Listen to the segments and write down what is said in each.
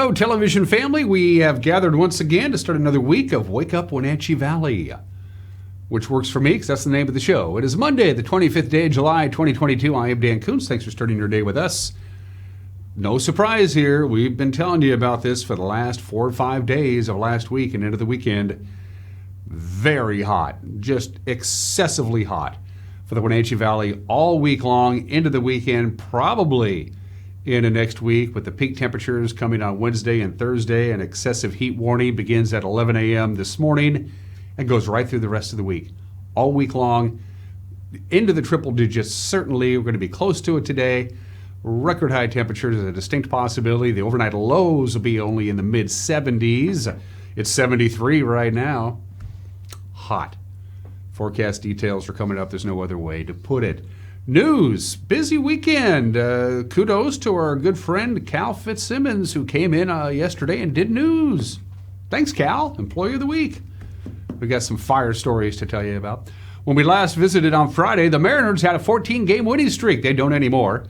Hello, television family. We have gathered once again to start another week of Wake Up Wenatchee Valley, which works for me because that's the name of the show. It is Monday, the 25th day of July, 2022. I am Dan Kuntz. Thanks for starting your day with us. No surprise here. We've been telling you about this for the last 4 or 5 days of last week and into the weekend. Very hot, just excessively hot for the Wenatchee Valley all week long into the weekend, probably into next week with the peak temperatures coming on Wednesday and Thursday. An excessive heat warning begins at 11 a.m. this morning and goes right through the rest of the week. All week long, into the triple digits, certainly. We're going to be close to it today. Record high temperatures is a distinct possibility. The overnight lows will be only in the mid-70s. It's 73 right now. Hot. Forecast details are coming up. There's no other way to put it. News. Busy weekend. Kudos to our good friend Cal Fitzsimmons, who came in yesterday and did news. Thanks, Cal. Employee of the week. We got some fire stories to tell you about. When we last visited on Friday, the Mariners had a 14-game winning streak. They don't anymore.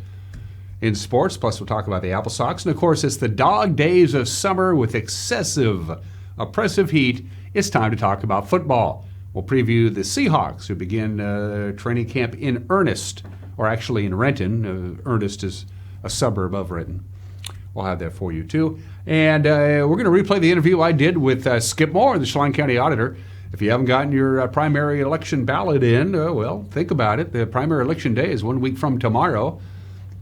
In sports, plus we'll talk about the Apple Sox. And, of course, it's the dog days of summer with excessive, oppressive heat. It's time to talk about football. We'll preview the Seahawks, who begin training camp in Ernest, or actually in Renton. Ernest is a suburb of Renton. We'll have that for you, too. And we're going to replay the interview I did with Skip Moore, the Chelan County Auditor. If you haven't gotten your primary election ballot in, well, think about it. The primary election day is 1 week from tomorrow.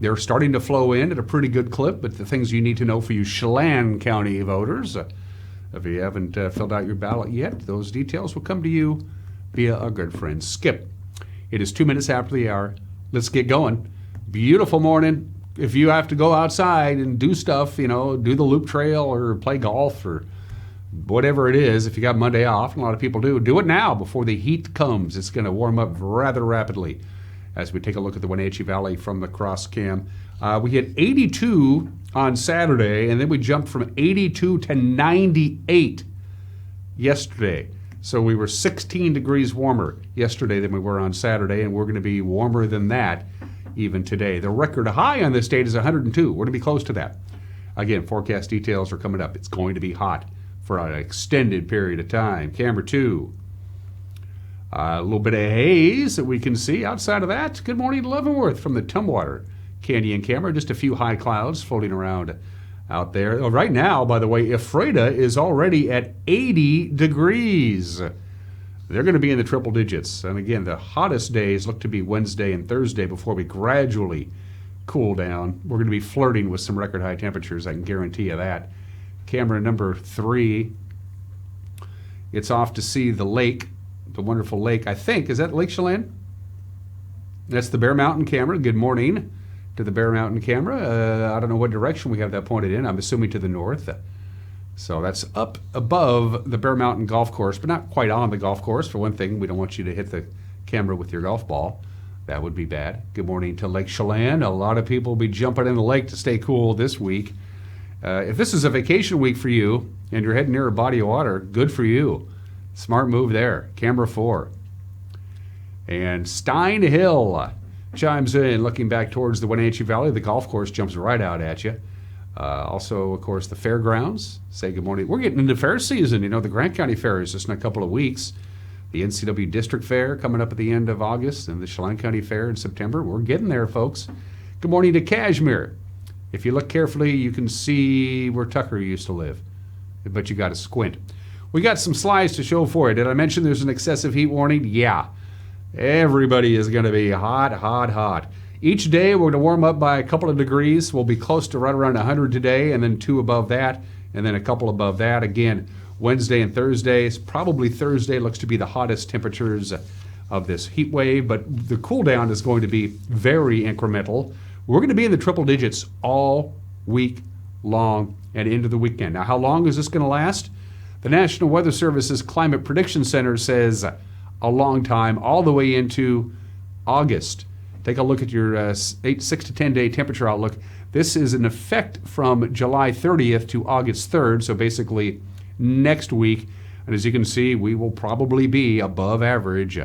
They're starting to flow in at a pretty good clip, but the things you need to know for you Chelan County voters, if you haven't filled out your ballot yet, those details will come to you via our good friend Skip. It is 2 minutes after the hour. Let's get going. Beautiful morning. If you have to go outside and do stuff, do the loop trail or play golf or whatever it is, if you got Monday off, and a lot of people do it now before the heat comes. It's going to warm up rather rapidly as we take a look at the Wenatchee Valley from the cross cam. We hit 82 on Saturday, and then we jumped from 82 to 98 yesterday. So we were 16 degrees warmer yesterday than we were on Saturday, and we're going to be warmer than that even today. The record high on this date is 102. We're going to be close to that. Again, forecast details are coming up. It's going to be hot for an extended period of time. Camera 2. A little bit of haze that we can see. Outside of that, good morning to Leavenworth from the Tumwater Canyon camera. Just a few high clouds floating around out there. Right now, by the way, Ephrata is already at 80 degrees. They're going to be in the triple digits. And again, the hottest days look to be Wednesday and Thursday before we gradually cool down. We're going to be flirting with some record high temperatures, I can guarantee you that. Camera number 3. It's off to see the lake, the wonderful lake. I think, is that Lake Chelan? That's the Bear Mountain camera. Good morning to the Bear Mountain camera. I don't know what direction we have that pointed in. I'm assuming to the north. So that's up above the Bear Mountain golf course, but not quite on the golf course. For one thing, we don't want you to hit the camera with your golf ball. That would be bad. Good morning to Lake Chelan. A lot of people will be jumping in the lake to stay cool this week. If this is a vacation week for you and you're heading near a body of water, good for you. Smart move there. Camera 4. And Stein Hill chimes in, looking back towards the Wenatchee Valley. The golf course jumps right out at you. Also, of course, the fairgrounds. Say good morning. We're getting into fair season. The Grant County Fair is just in a couple of weeks. The NCW District Fair coming up at the end of August and the Chelan County Fair in September. We're getting there, folks. Good morning to Cashmere. If you look carefully, you can see where Tucker used to live, but you got to squint. We got some slides to show for it. Did I mention there's an excessive heat warning? Yeah. Everybody is going to be hot, hot, hot. Each day we're going to warm up by a couple of degrees. We'll be close to right around 100 today, and then 2 above that, and then a couple above that. Again, Wednesday and Thursdays. Probably Thursday looks to be the hottest temperatures of this heat wave, but the cool down is going to be very incremental. We're going to be in the triple digits all week long and into the weekend. Now, how long is this going to last? The National Weather Service's Climate Prediction Center says a long time, all the way into August. Take a look at your 6 to 10 day temperature outlook. This is in effect from July 30th to August 3rd, so basically next week. And as you can see, we will probably be above average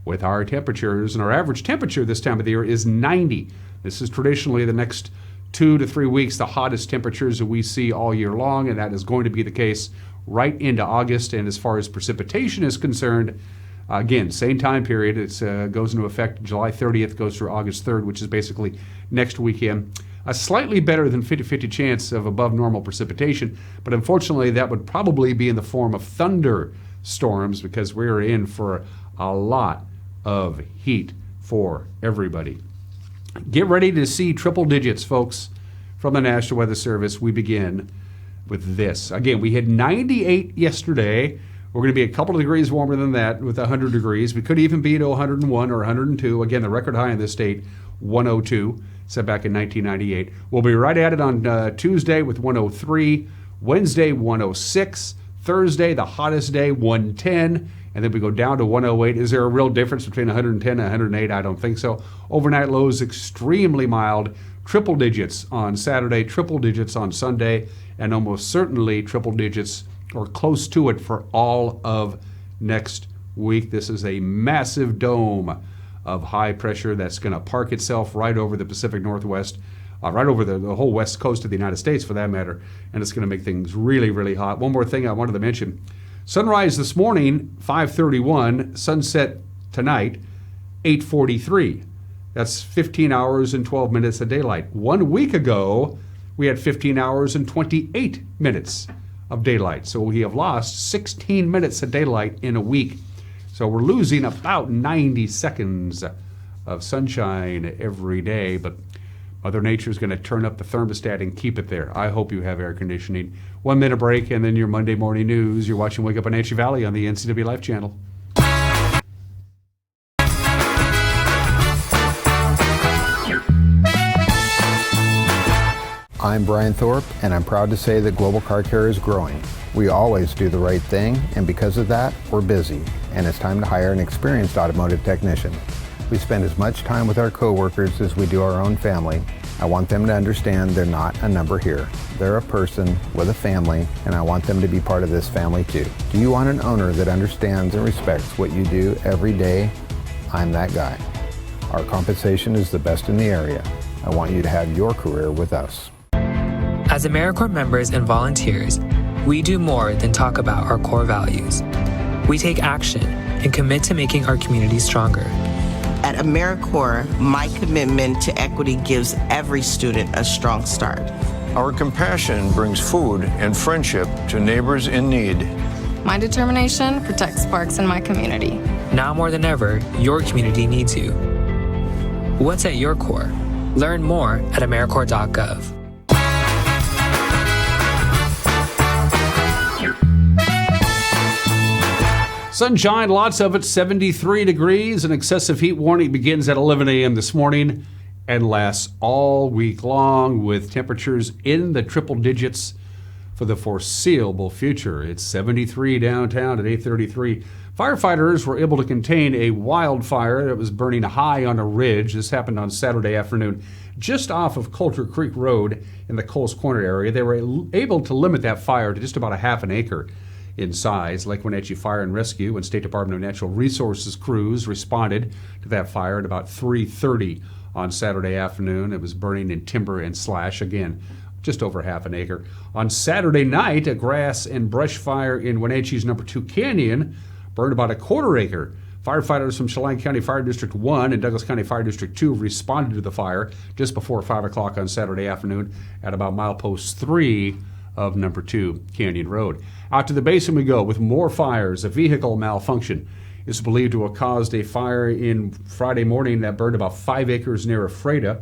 with our temperatures. And our average temperature this time of the year is 90. This is traditionally the next 2 to 3 weeks the hottest temperatures that we see all year long, and that is going to be the case right into August. And as far as precipitation is concerned, again, same time period. It goes into effect July 30th, goes through August 3rd, which is basically next weekend. A slightly better than 50-50 chance of above normal precipitation, but unfortunately that would probably be in the form of thunderstorms because we're in for a lot of heat for everybody. Get ready to see triple digits, folks, from the National Weather Service. We begin with this. Again, we had 98 yesterday. We're going to be a couple of degrees warmer than that with 100 degrees. We could even be to 101 or 102. Again, the record high in this state, 102, set back in 1998. We'll be right at it on Tuesday with 103, Wednesday 106, Thursday the hottest day 110, and then we go down to 108. Is there a real difference between 110 and 108? I don't think so. Overnight lows extremely mild, triple digits on Saturday, triple digits on Sunday, and almost certainly triple digits or close to it for all of next week. This is a massive dome of high pressure that's going to park itself right over the Pacific Northwest, right over the whole west coast of the United States for that matter, and it's going to make things really, really hot. One more thing I wanted to mention. Sunrise this morning, 5:31, sunset tonight, 8:43. That's 15 hours and 12 minutes of daylight. 1 week ago, we had 15 hours and 28 minutes of daylight. So we have lost 16 minutes of daylight in a week. So we're losing about 90 seconds of sunshine every day, but Mother Nature is going to turn up the thermostat and keep it there. I hope you have air conditioning. 1 minute break and then your Monday morning news. You're watching Wake Up Wenatchee Valley on the NCW Life Channel. I'm Brian Thorpe, and I'm proud to say that Global Car Care is growing. We always do the right thing, and because of that, we're busy, and it's time to hire an experienced automotive technician. We spend as much time with our coworkers as we do our own family. I want them to understand they're not a number here. They're a person with a family, and I want them to be part of this family too. Do you want an owner that understands and respects what you do every day? I'm that guy. Our compensation is the best in the area. I want you to have your career with us. As AmeriCorps members and volunteers, we do more than talk about our core values. We take action and commit to making our community stronger. At AmeriCorps, my commitment to equity gives every student a strong start. Our compassion brings food and friendship to neighbors in need. My determination protects sparks in my community. Now more than ever, your community needs you. What's at your core? Learn more at AmeriCorps.gov. Sunshine, lots of it, 73 degrees. An excessive heat warning begins at 11 a.m. this morning and lasts all week long with temperatures in the triple digits for the foreseeable future. It's 73 downtown at 8:33. Firefighters were able to contain a wildfire that was burning high on a ridge. This happened on Saturday afternoon just off of Coulter Creek Road in the Coles Corner area. They were able to limit that fire to just about a half an acre in size. Lake Wenatchee Fire and Rescue and State Department of Natural Resources crews responded to that fire at about 3:30 on Saturday afternoon. It was burning in timber and slash, again, just over half an acre. On Saturday night, a grass and brush fire in Wenatchee's number 2 Canyon burned about a quarter acre. Firefighters from Chelan County Fire District 1 and Douglas County Fire District 2 responded to the fire just before 5 o'clock on Saturday afternoon at about milepost 3 of number 2 Canyon Road. Out to the basin we go with more fires. A vehicle malfunction is believed to have caused a fire in Friday morning that burned about 5 acres near Ephrata,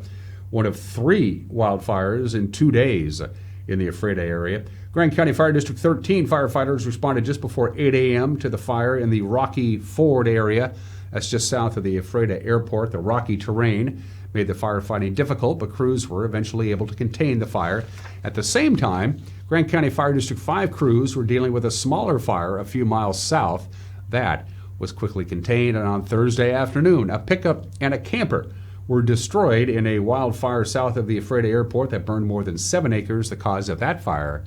one of 3 wildfires in 2 days in the Ephrata area. Grand County Fire District 13 firefighters responded just before 8 a.m. to the fire in the Rocky Ford area. That's just south of the Ephrata Airport. The rocky terrain made the firefighting difficult, but crews were eventually able to contain the fire. At the same time, Grand County Fire District 5 crews were dealing with a smaller fire a few miles south. That was quickly contained, and on Thursday afternoon, a pickup and a camper were destroyed in a wildfire south of the Ephrata Airport that burned more than 7 acres. The cause of that fire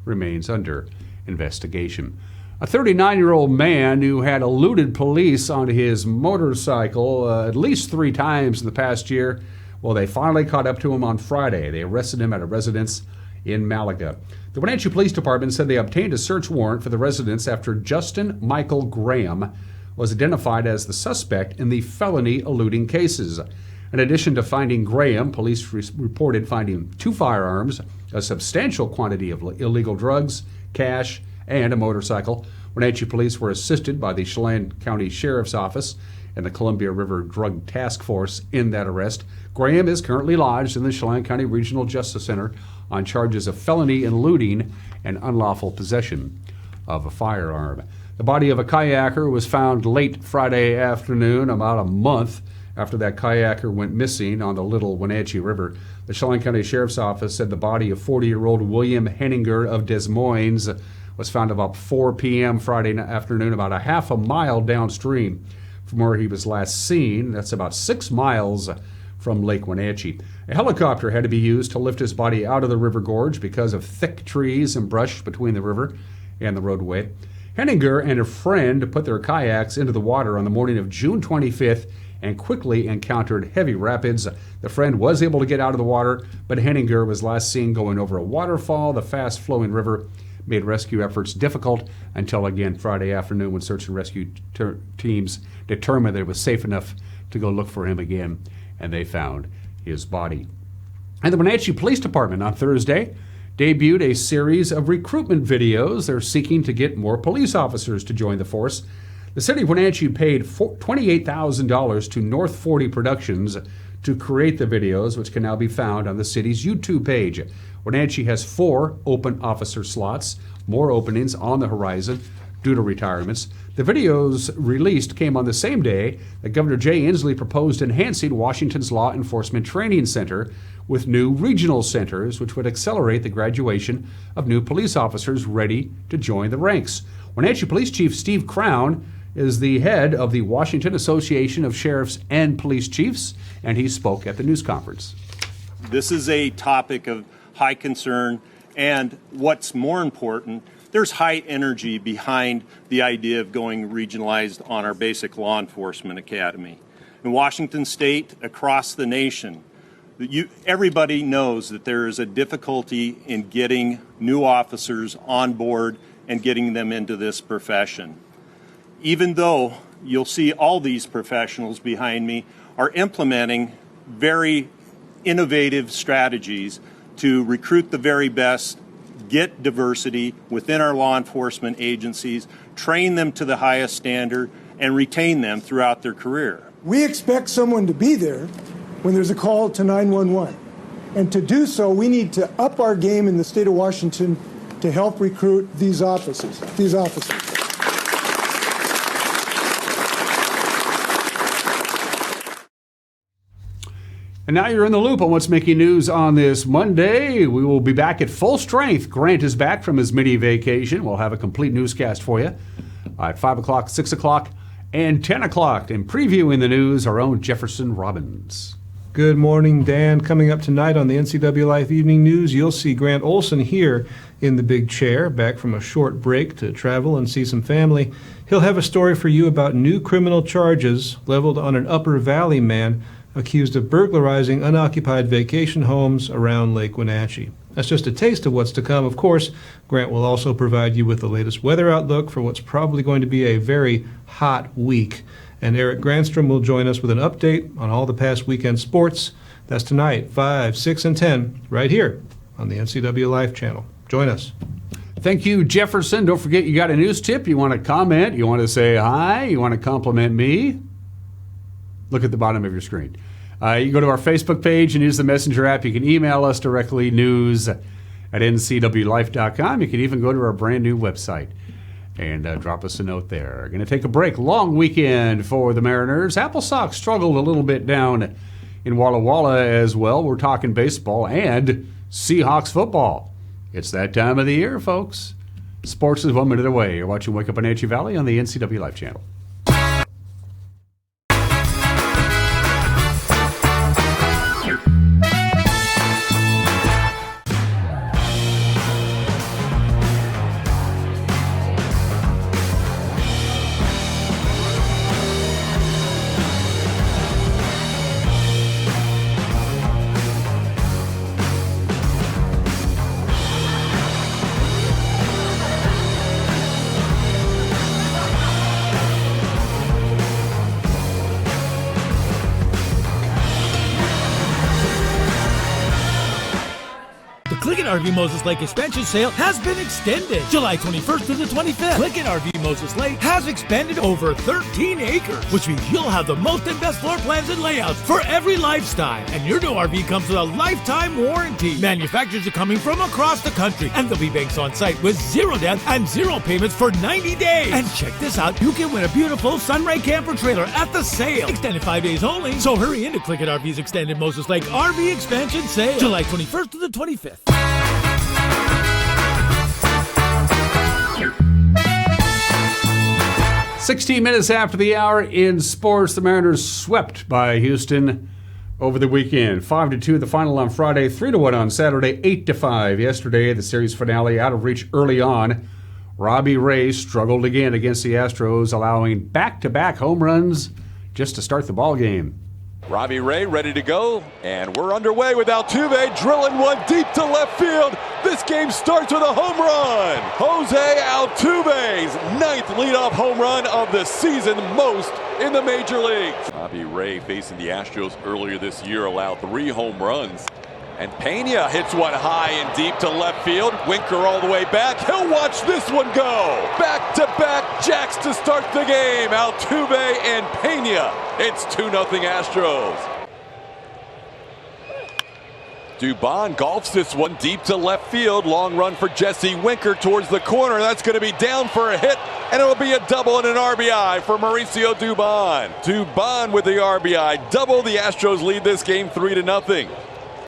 remains under investigation. A 39-year-old man who had eluded police on his motorcycle at least 3 times in the past year Well, they finally caught up to him on Friday. They arrested him at a residence in Malaga. The Wenatchee Police Department said they obtained a search warrant for the residence after Justin Michael Graham was identified as the suspect in the felony eluding cases. In addition to finding Graham, police reported finding 2 firearms, a substantial quantity of illegal drugs, cash, and a motorcycle. Wenatchee police were assisted by the Chelan County Sheriff's Office and the Columbia River Drug Task Force in that arrest. Graham is currently lodged in the Chelan County Regional Justice Center on charges of felony eluding and unlawful possession of a firearm. The body of a kayaker was found late Friday afternoon, about a month after that kayaker went missing on the Little Wenatchee River. The Chelan County Sheriff's Office said the body of 40-year-old William Henninger of Des Moines was found about 4 p.m. Friday afternoon, about a half a mile downstream from where he was last seen. That's about 6 miles from Lake Wenatchee. A helicopter had to be used to lift his body out of the river gorge because of thick trees and brush between the river and the roadway. Henninger and a friend put their kayaks into the water on the morning of June 25th and quickly encountered heavy rapids. The friend was able to get out of the water, but Henninger was last seen going over a waterfall. The fast-flowing river made rescue efforts difficult until again Friday afternoon when search and rescue teams determined that it was safe enough to go look for him again, and they found his body. And the Wenatchee Police Department on Thursday debuted a series of recruitment videos. They're seeking to get more police officers to join the force. The city of Wenatchee paid $28,000 to North 40 Productions to create the videos, which can now be found on the city's YouTube page. Wenatchee has 4 open officer slots, more openings on the horizon due to retirements. The videos released came on the same day that Governor Jay Inslee proposed enhancing Washington's Law Enforcement Training Center with new regional centers, which would accelerate the graduation of new police officers ready to join the ranks. Wenatchee Police Chief Steve Crown is the head of the Washington Association of Sheriffs and Police Chiefs, and he spoke at the news conference. This is a topic of high concern, and what's more important, there's high energy behind the idea of going regionalized on our basic law enforcement academy. In Washington State, across the nation, everybody knows that there is a difficulty in getting new officers on board and getting them into this profession. Even though you'll see all these professionals behind me are implementing very innovative strategies to recruit the very best, get diversity within our law enforcement agencies, train them to the highest standard, and retain them throughout their career. We expect someone to be there when there's a call to 911. And to do so, we need to up our game in the state of Washington to help recruit these officers. And now you're in the loop on what's making news on this Monday. We will be back at full strength. Grant is back from his mini vacation. We'll have a complete newscast for you at 5 o'clock, 6 o'clock, and 10 o'clock. And previewing the news, our own Jefferson Robbins. Good morning, Dan. Coming up tonight on the NCW Life Evening News, you'll see Grant Olson here in the big chair, back from a short break to travel and see some family. He'll have a story for you about new criminal charges leveled on an Upper Valley man accused of burglarizing unoccupied vacation homes around Lake Wenatchee. That's just a taste of what's to come. Of course, Grant will also provide you with the latest weather outlook for what's probably going to be a very hot week. And Eric Granstrom will join us with an update on all the past weekend sports. That's tonight, 5, 6, and 10, right here on the NCW Life channel. Join us. Thank you, Jefferson. Don't forget, you got a news tip. You want to comment. You want to say hi. You want to compliment me. Look at the bottom of your screen. You go to our Facebook page and use the Messenger app. You can email us directly, news@ncwlife.com. You can even go to our brand new website and drop us a note there. Going to take a break. Long weekend for the Mariners. Apple Sox struggled a little bit down in Walla Walla as well. We're talking baseball and Seahawks football. It's that time of the year, folks. Sports is 1 minute away. You're watching Wake Up Wenatchee Valley on the NCW Life channel. RV Moses Lake expansion sale has been extended. July 21st to the 25th. Click RV Moses Lake has expanded over 13 acres, which means you'll have the most and best floor plans and layouts for every lifestyle. And your new RV comes with a lifetime warranty. Manufacturers are coming from across the country, and there'll be banks on site with zero down and zero payments for 90 days. And check this out, you can win a beautiful Sunray camper trailer at the sale. Extended 5 days only, so hurry in to Click RV's extended Moses Lake RV expansion sale. July 21st to the 25th. 16 minutes after the hour in sports, the Mariners swept by Houston over the weekend. 5-2 the final on Friday, 3-1 on Saturday, 8-5 yesterday. The series finale out of reach early on. Robbie Ray struggled again against the Astros, allowing back-to-back home runs just to start the ball game. Robbie Ray ready to go, and we're underway with Altuve drilling one deep to left field. This game starts with a home run. Jose Altuve's 9th leadoff home run of the season, most in the major leagues. Robbie Ray facing the Astros earlier this year allowed 3 home runs. And Pena hits one high and deep to left field. Winker all the way back. He'll watch this one go. Back-to-back jacks to start the game. Altuve and Pena. It's 2-0 Astros. Dubon golfs this one deep to left field. Long run for Jesse Winker towards the corner. That's going to be down for a hit, and it'll be a double and an RBI for Mauricio Dubon. Dubon with the RBI. Double. The Astros lead this game 3-0.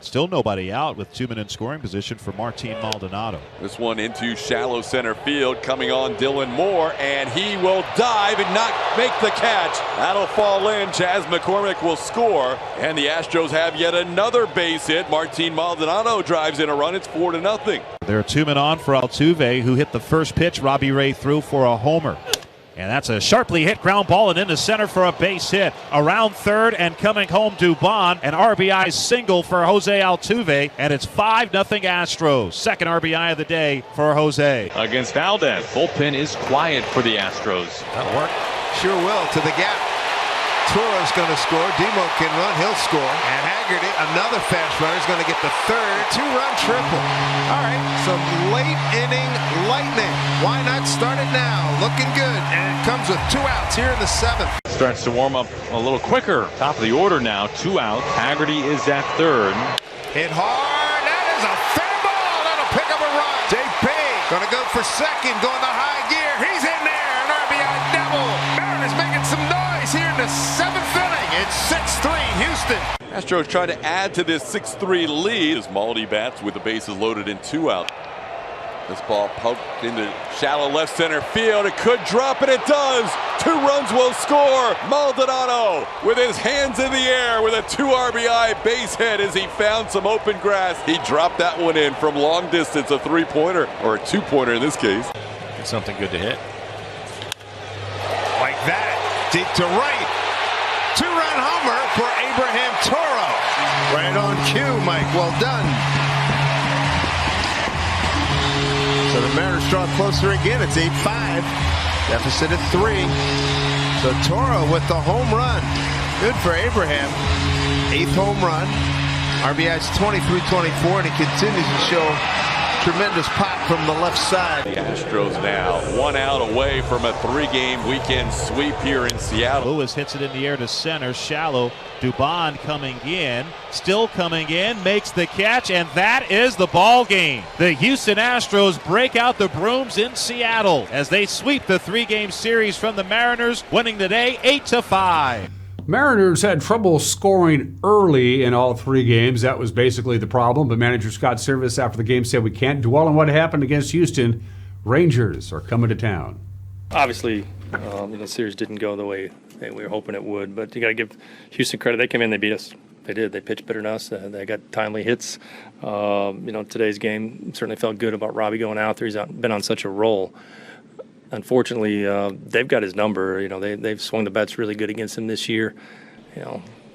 Still nobody out with 2 men in scoring position for Martin Maldonado. This one into shallow center field, coming on Dylan Moore, and he will dive and not make the catch. That'll fall in. Chas McCormick will score, and the Astros have yet another base hit. Martin Maldonado drives in a run. It's 4-0. There are 2 men on for Altuve, who hit the first pitch Robbie Ray threw for a homer. And that's a sharply hit ground ball and into center for a base hit. Around third and coming home Dubon. An RBI single for Jose Altuve. And it's 5-0 Astros. Second RBI of the day for Jose. Against Valdez. Bullpen is quiet for the Astros. That'll work. Sure will. To the gap. Toro's going to score. Demo can run. He'll score. And Haggerty, another fast runner, is going to get the third 2-run triple. All right, some late inning lightning. Why not start it now? Looking good. And it comes with 2 outs here in the 7th. Starts to warm up a little quicker. Top of the order now. 2 out. Haggerty is at third. Hit hard. That is a fair ball. That'll pick up a run. JP going to go for second. Going to high gear. He's in there. An RBI double. Mariners making some noise here in the 7th inning. It's 6-3 Houston. Astros try to add to this 6-3 lead as Maldi bats with the bases loaded and 2 out. This ball poked into shallow left center field. It could drop, and it does. 2 runs will score. Maldonado with his hands in the air with a 2 RBI base hit as he found some open grass. He dropped that one in from long distance, a 3-pointer, or a 2-pointer in this case. Something good to hit. Like that. Deep to right. 2-run homer for Abraham Toro. Right on cue, Mike. Well done. So the Mariners draw closer again. It's 8-5. Deficit at 3. So Toro with the home run. Good for Abraham. 8th home run. RBI's 23-24, and he continues to show tremendous pop from the left side. The Astros now 1 out away from a 3-game weekend sweep here in Seattle. Lewis hits it in the air to center, shallow. Dubon coming in, still coming in, makes the catch, and that is the ball game. The Houston Astros break out the brooms in Seattle as they sweep the 3-game series from the Mariners, winning today 8-5. Mariners had trouble scoring early in all 3 games. That was basically the problem. But manager Scott Servais after the game said we can't dwell on what happened against Houston. Rangers are coming to town. Obviously, the series didn't go the way we were hoping it would. But you got to give Houston credit. They came in, they beat us. They did. They pitched better than us. They got timely hits. Today's game certainly felt good about Robbie going out there. He's been on such a roll. Unfortunately, they've got his number. They've swung the bats really good against him this year.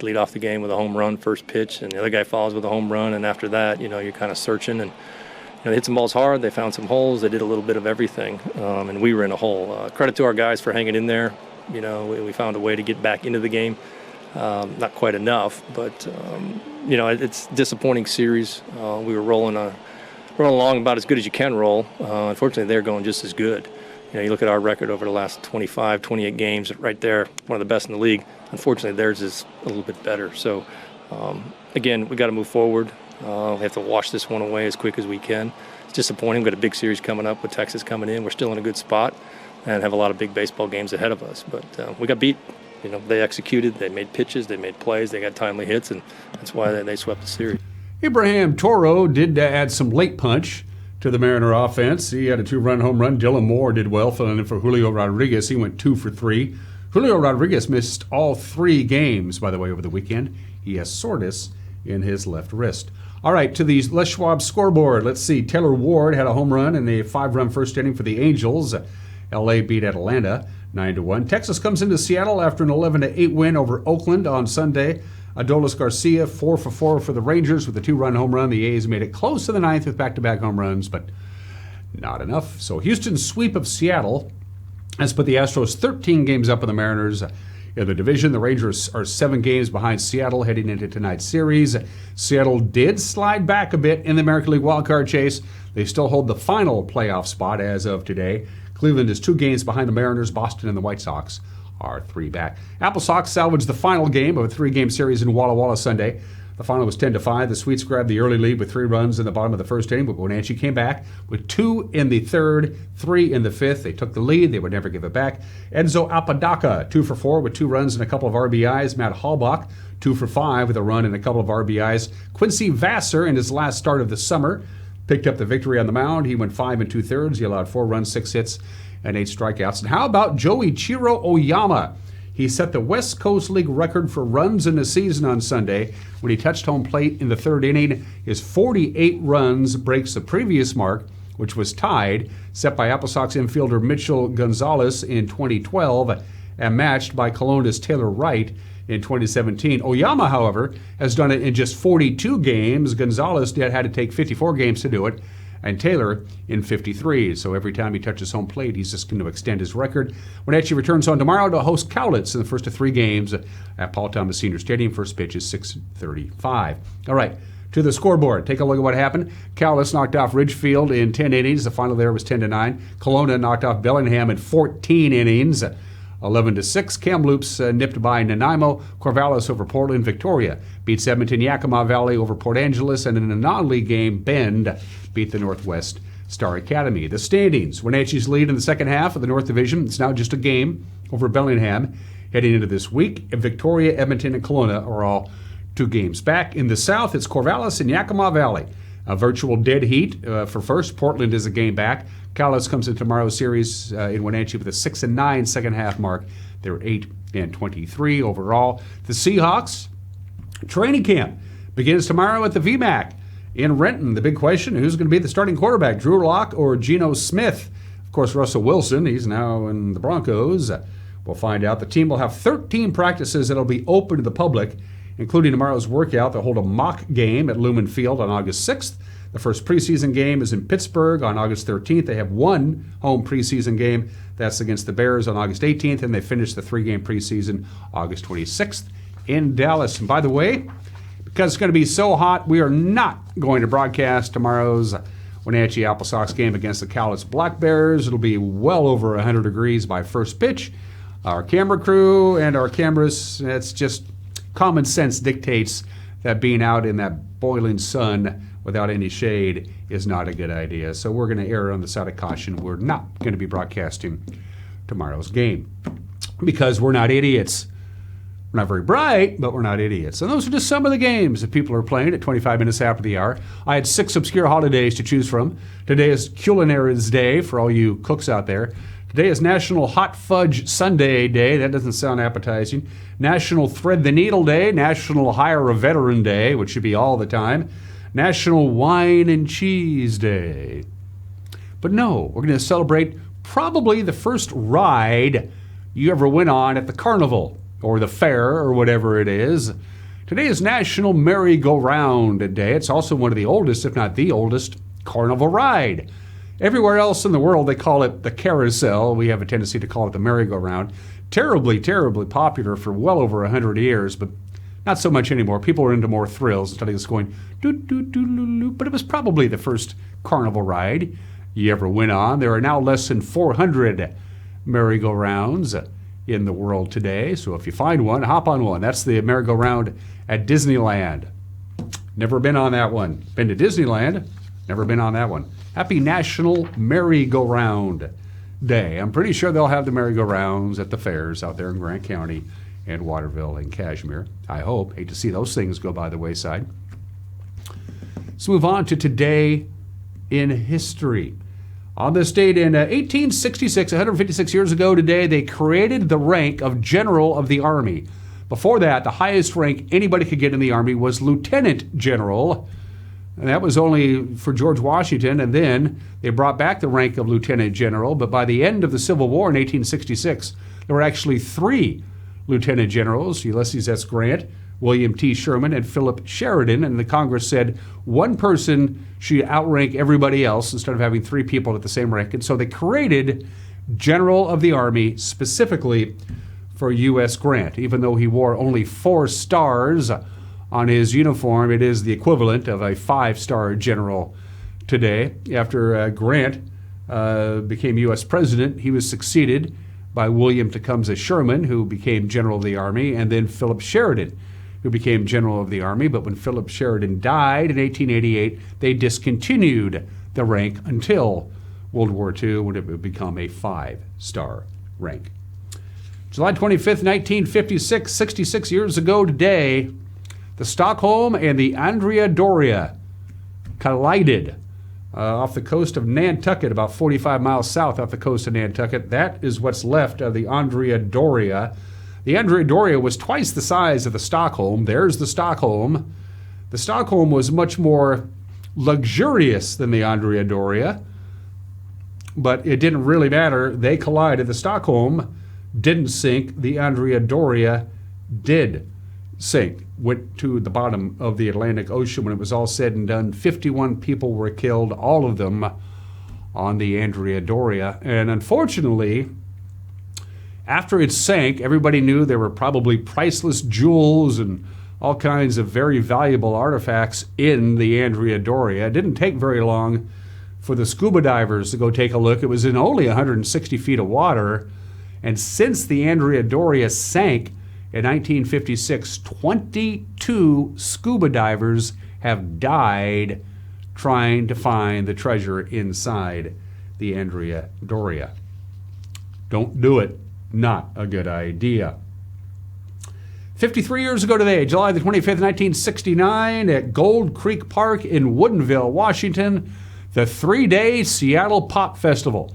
Lead off the game with a home run first pitch, and the other guy follows with a home run. And after that, you're kind of searching. And they hit some balls hard. They found some holes. They did a little bit of everything, and we were in a hole. Credit to our guys for hanging in there. We found a way to get back into the game. Not quite enough, but it's a disappointing series. We were rolling rolling along about as good as you can roll. Unfortunately, they're going just as good. You look at our record over the last 25, 28 games, right there, one of the best in the league. Unfortunately, theirs is a little bit better. So, again, we got to move forward. We have to wash this one away as quick as we can. It's disappointing. We've got a big series coming up with Texas coming in. We're still in a good spot and have a lot of big baseball games ahead of us. But we got beat. They executed. They made pitches. They made plays. They got timely hits, and that's why they swept the series. Abraham Toro did add some late punch to the Mariner offense. He had a 2-run home run. Dylan Moore did well, filling in for Julio Rodriguez. He went 2 for 3. Julio Rodriguez missed all 3 games, by the way, over the weekend. He has soreness in his left wrist. All right, to the Les Schwab scoreboard. Let's see. Taylor Ward had a home run in a 5-run first inning for the Angels. L.A. beat Atlanta 9-1. Texas comes into Seattle after an 11-8 win over Oakland on Sunday. Adolis Garcia 4 for 4 for the Rangers with a 2-run home run. The A's made it close to the 9th with back-to-back home runs, but not enough. So Houston's sweep of Seattle has put the Astros 13 games up on the Mariners in the division. The Rangers are 7 games behind Seattle heading into tonight's series. Seattle did slide back a bit in the American League wildcard chase. They still hold the final playoff spot as of today. Cleveland is 2 games behind the Mariners. Boston and the White Sox are 3 back. Apple Sox salvaged the final game of a 3-game series in Walla Walla Sunday. The final was 10-5. The Sweets grabbed the early lead with 3 runs in the bottom of the first inning, but Wenatchee came back with 2 in the third, 3 in the fifth. They took the lead. They would never give it back. Enzo Apodaca, 2 for 4 with 2 runs and a couple of RBIs. Matt Halbach, 2 for 5 with a run and a couple of RBIs. Quincy Vassar, in his last start of the summer, picked up the victory on the mound. He went 5 2/3. He allowed 4 runs, 6 hits, and 8 strikeouts. And how about Joichiro Oyama? He set the West Coast League record for runs in the season on Sunday when he touched home plate in the 3rd inning. His 48 runs breaks the previous mark, which was tied, set by Apple Sox infielder Mitchell Gonzalez in 2012 and matched by Kelowna's Taylor Wright in 2017. Oyama, however, has done it in just 42 games. Gonzalez had to take 54 games to do it, and Taylor in 53. So every time he touches home plate, he's just going to extend his record. Wenatchee returns on tomorrow to host Cowlitz in the first of 3 games at Paul Thomas Senior Stadium. First pitch is 6:35. All right, to the scoreboard. Take a look at what happened. Cowlitz knocked off Ridgefield in 10 innings. The final there was 10-9. Kelowna knocked off Bellingham in 14 innings. 11-6. Kamloops nipped by Nanaimo. Corvallis over Portland. Victoria beats Edmonton. Yakima Valley over Port Angeles. And in a non-league game, Bend beat the Northwest Star Academy. The standings. Wenatchee's lead in the second half of the North Division. It's now just a game over Bellingham heading into this week. And Victoria, Edmonton, and Kelowna are all 2 games back. In the South, it's Corvallis and Yakima Valley. A virtual dead heat for first. Portland is a game back. Cowlitz comes in tomorrow's series in Wenatchee with a 6-9 second half mark. They're 8-23 overall. The Seahawks training camp begins tomorrow at the VMAC in Renton. The big question, who's going to be the starting quarterback, Drew Lock or Geno Smith? Of course, Russell Wilson, he's now in the Broncos. We'll find out. The team will have 13 practices that will be open to the public, including tomorrow's workout. They'll hold a mock game at Lumen Field on August 6th. The first preseason game is in Pittsburgh on August 13th. They have 1 home preseason game. That's against the Bears on August 18th, and they finish the 3-game preseason August 26th in Dallas. And by the way, because it's going to be so hot, we are not going to broadcast tomorrow's Wenatchee Apple Sox game against the Cowlitz Black Bears. It'll be well over 100 degrees by first pitch. Our camera crew and our cameras, it's just common sense dictates that being out in that boiling sun without any shade is not a good idea. So we're going to err on the side of caution. We're not going to be broadcasting tomorrow's game because we're not idiots. We're not very bright, but we're not idiots. And those are just some of the games that people are playing at 25 minutes after the hour. I had 6 obscure holidays to choose from. Today is Culinarians Day for all you cooks out there. Today is National Hot Fudge Sundae Day. That doesn't sound appetizing. National Thread the Needle Day. National Hire a Veteran Day, which should be all the time. National Wine and Cheese Day. But no, we're going to celebrate probably the first ride you ever went on at the carnival or the fair or whatever it is. Today is National Merry-Go-Round Day. It's also one of the oldest, if not the oldest, carnival ride. Everywhere else in the world, they call it the carousel. We have a tendency to call it the merry-go-round. Terribly, terribly popular for well over 100 years, but not so much anymore. People are into more thrills instead of just going doo-doo-doo-doo-doo. But it was probably the first carnival ride you ever went on. There are now less than 400 merry-go-rounds in the world today. So if you find one, hop on one. That's the merry-go-round at Disneyland. Never been on that one. Been to Disneyland, never been on that one. Happy National Merry-Go-Round Day. I'm pretty sure they'll have the merry-go-rounds at the fairs out there in Grant County and Waterville and Cashmere. I hope. Hate to see those things go by the wayside. Let's move on to today in history. On this date in 1866, 156 years ago today, they created the rank of General of the Army. Before that, the highest rank anybody could get in the Army was Lieutenant General. And that was only for George Washington, and then they brought back the rank of Lieutenant General. But by the end of the Civil War in 1866, there were actually 3 Lieutenant Generals: Ulysses S. Grant, William T. Sherman, and Philip Sheridan. And the Congress said one person should outrank everybody else instead of having 3 people at the same rank. And so they created General of the Army specifically for U.S. Grant. Even though he wore only 4 stars on his uniform, it is the equivalent of a 5-star general today. After Grant became U.S. President, he was succeeded by William Tecumseh Sherman, who became General of the Army, and then Philip Sheridan, who became General of the Army. But when Philip Sheridan died in 1888, they discontinued the rank until World War II, when it would become a 5-star rank. July 25th, 1956, 66 years ago today, the Stockholm and the Andrea Doria collided off the coast of Nantucket, about 45 miles south off the coast of Nantucket. That is what's left of the Andrea Doria. The Andrea Doria was twice the size of the Stockholm. There's the Stockholm. The Stockholm was much more luxurious than the Andrea Doria, but it didn't really matter. They collided. The Stockholm didn't sink. The Andrea Doria did sink, went to the bottom of the Atlantic Ocean. When it was all said and done, 51 people were killed, all of them on the Andrea Doria. And unfortunately, after it sank, everybody knew there were probably priceless jewels and all kinds of very valuable artifacts in the Andrea Doria. It didn't take very long for the scuba divers to go take a look. It was in only 160 feet of water. And since the Andrea Doria sank in 1956, 22 scuba divers have died trying to find the treasure inside the Andrea Doria. Don't do it. Not a good idea. 53 years ago today, July the 25th, 1969, at Gold Creek Park in Woodinville, Washington, the 3-day Seattle Pop Festival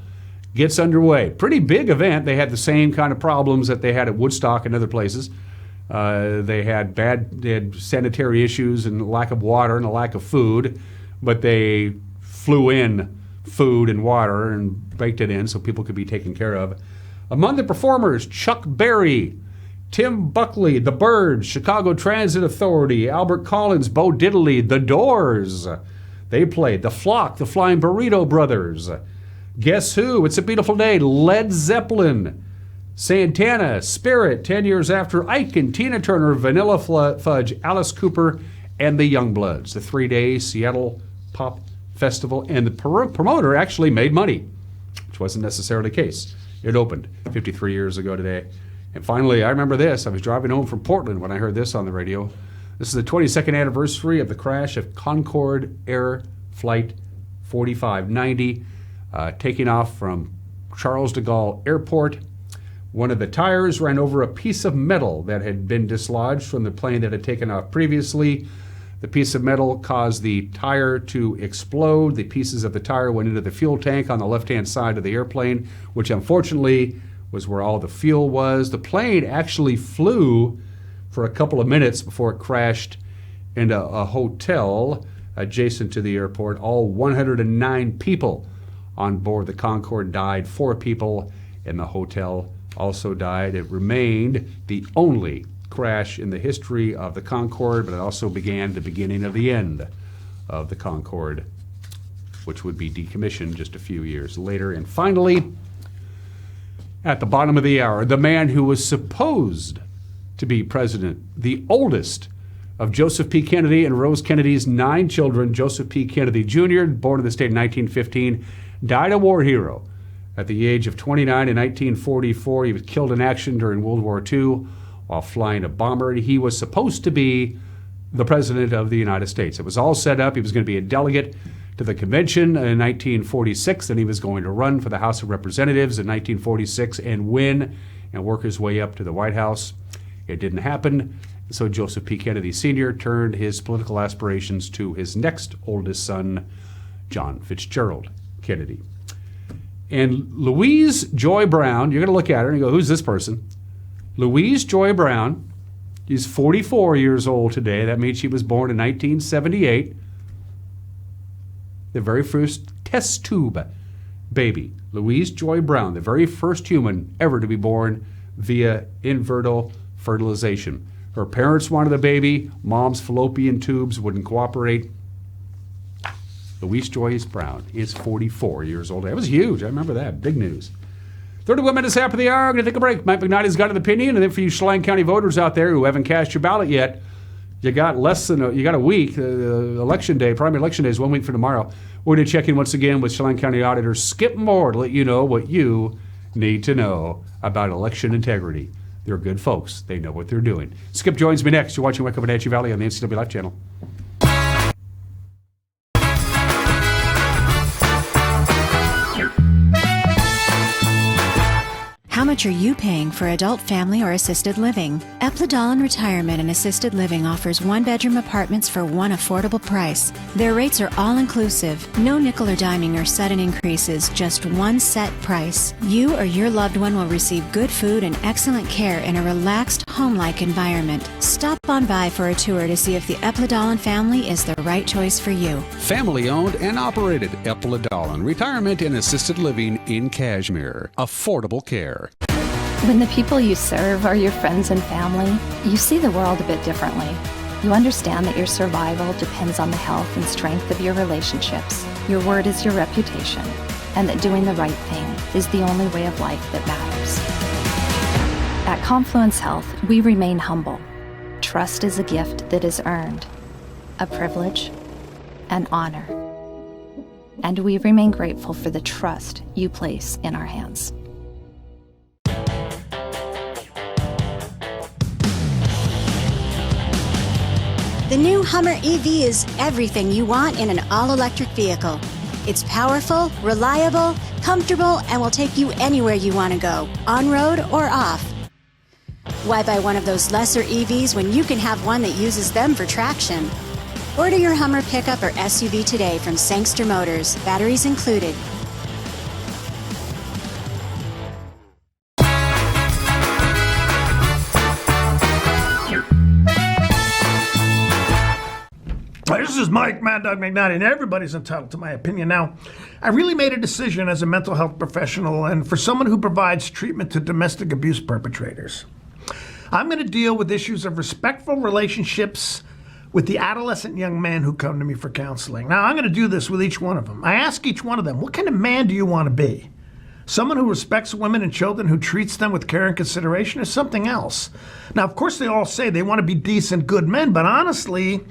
gets underway. Pretty big event. They had the same kind of problems that they had at Woodstock and other places. They had sanitary issues and lack of water and a lack of food, but they flew in food and water and baked it in so people could be taken care of. Among the performers, Chuck Berry, Tim Buckley, The Byrds, Chicago Transit Authority, Albert Collins, Bo Diddley, The Doors. They played. The Flock, the Flying Burrito Brothers. Guess Who? It's a Beautiful Day. Led Zeppelin. Santana, Spirit, 10 years after Ike and Tina Turner, Vanilla Fudge, Alice Cooper, and the Youngbloods. The 3-day Seattle Pop Festival. And the promoter actually made money, which wasn't necessarily the case. It opened 53 years ago today. And finally, I remember this. I was driving home from Portland when I heard this on the radio. This is the 22nd anniversary of the crash of Concorde Air Flight 4590, taking off from Charles de Gaulle Airport. One of the tires ran over a piece of metal that had been dislodged from the plane that had taken off previously. The piece of metal caused the tire to explode. The pieces of the tire went into the fuel tank on the left-hand side of the airplane, which unfortunately was where all the fuel was. The plane actually flew for a couple of minutes before it crashed into a hotel adjacent to the airport. All 109 people on board the Concorde died. 4 people in the hotel also died. It remained the only crash in the history of the Concorde, but it also began the beginning of the end of the Concorde, which would be decommissioned just a few years later. And finally, at the bottom of the hour, the man who was supposed to be president, the oldest of Joseph P. Kennedy and Rose Kennedy's 9 children. Joseph P. Kennedy Jr., born in the state in 1915, died a war hero at the age of 29 in 1944. He was killed in action during World War II while flying a bomber. He was supposed to be the President of the United States. It was all set up. He was going to be a delegate to the convention in 1946, and he was going to run for the House of Representatives in 1946 and win and work his way up to the White House. It didn't happen, so Joseph P. Kennedy Sr. turned his political aspirations to his next oldest son, John Fitzgerald Kennedy. And Louise Joy Brown, you're going to look at her and you go, who's this person? Louise Joy Brown is 44 years old today. That means she was born in 1978. The very first test tube baby, Louise Joy Brown, the very first human ever to be born via in vitro fertilization. Her parents wanted a baby. Mom's fallopian tubes wouldn't cooperate. Louise Joy Brown is 44 years old. That was huge. I remember that. Big news. 31 minutes after the hour, I'm going to take a break. Mike McKnight's got an opinion, and then for you Chelan County voters out there who haven't cast your ballot yet, you got a week. Election day, primary election day is 1 week from tomorrow. We're going to check in once again with Chelan County Auditor Skip Moore to let you know what you need to know about election integrity. They're good folks. They know what they're doing. Skip joins me next. You're watching Wake Up Wenatchee Valley on the NCW Life Channel. How much are you paying for adult, family, or assisted living? Epladolin Retirement and Assisted Living offers one-bedroom apartments for one affordable price. Their rates are all-inclusive, no nickel or diming or sudden increases, just one set price. You or your loved one will receive good food and excellent care in a relaxed, home-like environment. Stop on by for a tour to see if the Epladolin family is the right choice for you. Family-owned and operated Epladolin Retirement and Assisted Living in Kashmir. Affordable care. When the people you serve are your friends and family, you see the world a bit differently. You understand that your survival depends on the health and strength of your relationships. Your word is your reputation, and that doing the right thing is the only way of life that matters. At Confluence Health, we remain humble. Trust is a gift that is earned, a privilege, an honor. And we remain grateful for the trust you place in our hands. The new Hummer EV is everything you want in an all-electric vehicle. It's powerful, reliable, comfortable, and will take you anywhere you want to go, on-road or off. Why buy one of those lesser EVs when you can have one that uses them for traction? Order your Hummer pickup or SUV today from Sangster Motors, batteries included. This is Mike Mad Dog McNally, and everybody's entitled to my opinion. Now, I really made a decision as a mental health professional and for someone who provides treatment to domestic abuse perpetrators. I'm going to deal with issues of respectful relationships with the adolescent young men who come to me for counseling. Now, I'm going to do this with each one of them. I ask each one of them, what kind of man do you want to be? Someone who respects women and children, who treats them with care and consideration, or something else? Now, of course, they all say they want to be decent, good men, but honestly,